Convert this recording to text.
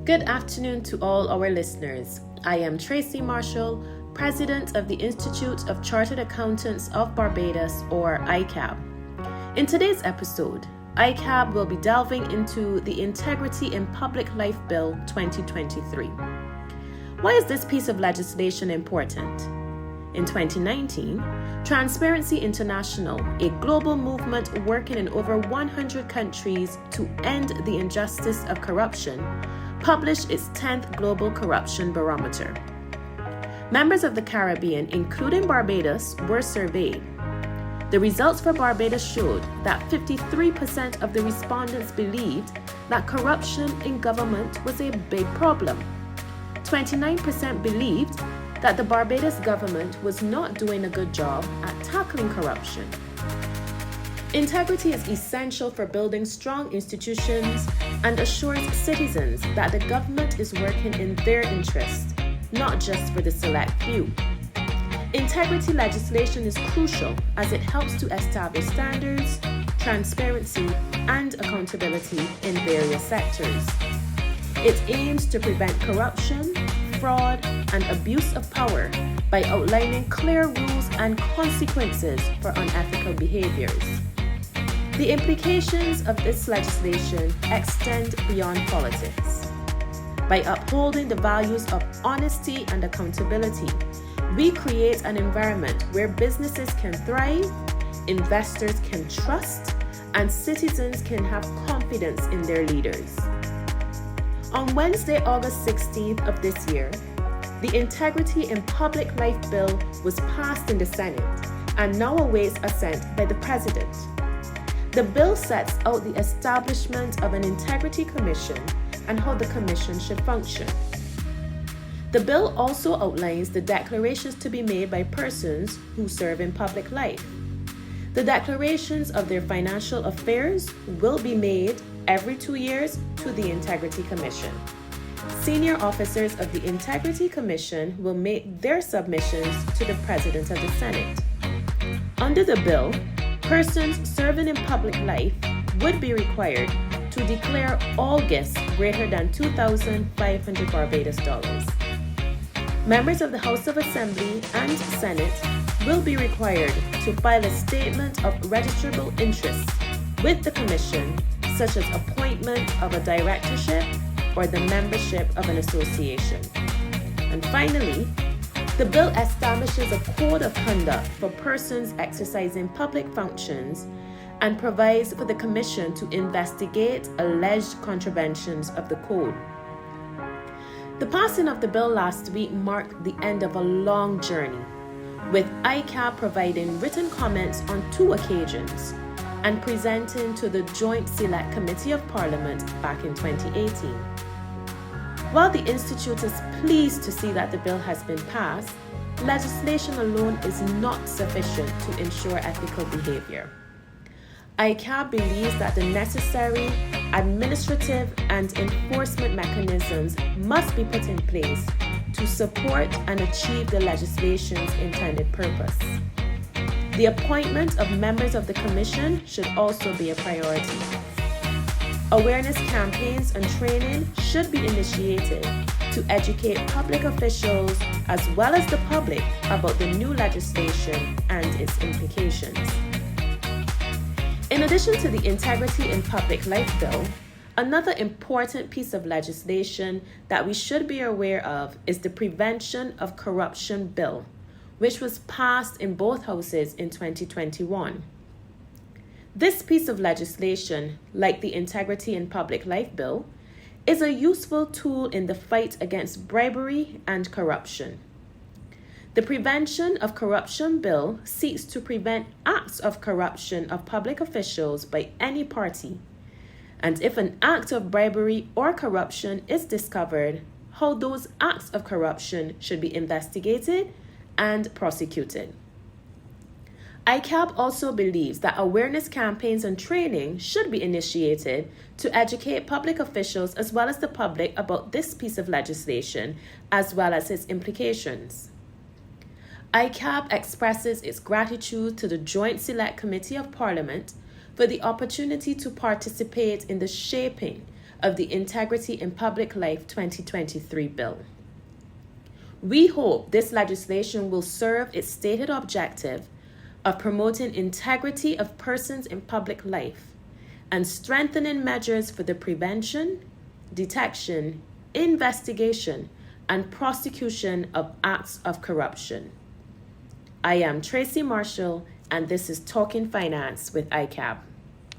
Good afternoon to all our listeners. I am Tracy Marshall, President of the Institute of Chartered Accountants of Barbados, or ICAB. In today's episode, ICAB will be delving into the Integrity in Public Life Bill 2023. Why is this piece of legislation important? In 2019, Transparency International, a global movement working in over 100 countries to end the injustice of corruption, published its 10th Global Corruption Barometer. Members of the Caribbean, including Barbados, were surveyed. The results for Barbados showed that 53% of the respondents believed that corruption in government was a big problem. 29% believed that the Barbados government was not doing a good job at tackling corruption. Integrity is essential for building strong institutions and assures citizens that the government is working in their interest, not just for the select few. Integrity legislation is crucial as it helps to establish standards, transparency, and accountability in various sectors. It aims to prevent corruption, fraud, and abuse of power by outlining clear rules and consequences for unethical behaviors. The implications of this legislation extend beyond politics. By upholding the values of honesty and accountability, we create an environment where businesses can thrive, investors can trust, and citizens can have confidence in their leaders. On Wednesday, August 16th of this year, the Integrity in Public Life Bill was passed in the Senate and now awaits assent by the President. The bill sets out the establishment of an Integrity Commission and how the Commission should function. The bill also outlines the declarations to be made by persons who serve in public life. The declarations of their financial affairs will be made every 2 years to the Integrity Commission. Senior officers of the Integrity Commission will make their submissions to the President of the Senate. Under the bill, persons serving in public life would be required to declare all gifts greater than $2,500 Barbados dollars. Members of the House of Assembly and Senate will be required to file a statement of registrable interests with the Commission, such as appointment of a directorship or the membership of an association. And finally, the bill establishes a code of conduct for persons exercising public functions and provides for the Commission to investigate alleged contraventions of the code. The passing of the bill last week marked the end of a long journey, with ICAB providing written comments on 2 occasions and presenting to the Joint Select Committee of Parliament back in 2018. While the Institute is pleased to see that the bill has been passed, legislation alone is not sufficient to ensure ethical behavior. ICAB believes that the necessary administrative and enforcement mechanisms must be put in place to support and achieve the legislation's intended purpose. The appointment of members of the Commission should also be a priority. Awareness campaigns and training should be initiated to educate public officials as well as the public about the new legislation and its implications. In addition to the Integrity in Public Life Bill, another important piece of legislation that we should be aware of is the Prevention of Corruption Bill, which was passed in both houses in 2021. This piece of legislation, like the Integrity in Public Life Bill, is a useful tool in the fight against bribery and corruption. The Prevention of Corruption Bill seeks to prevent acts of corruption of public officials by any party, and if an act of bribery or corruption is discovered, how those acts of corruption should be investigated and prosecuted. ICAB also believes that awareness campaigns and training should be initiated to educate public officials as well as the public about this piece of legislation, as well as its implications. ICAB expresses its gratitude to the Joint Select Committee of Parliament for the opportunity to participate in the shaping of the Integrity in Public Life 2023 bill. We hope this legislation will serve its stated objective of promoting integrity of persons in public life and strengthening measures for the prevention, detection, investigation, and prosecution of acts of corruption. I am Tracy Marshall, and this is Talking Finance with ICAB.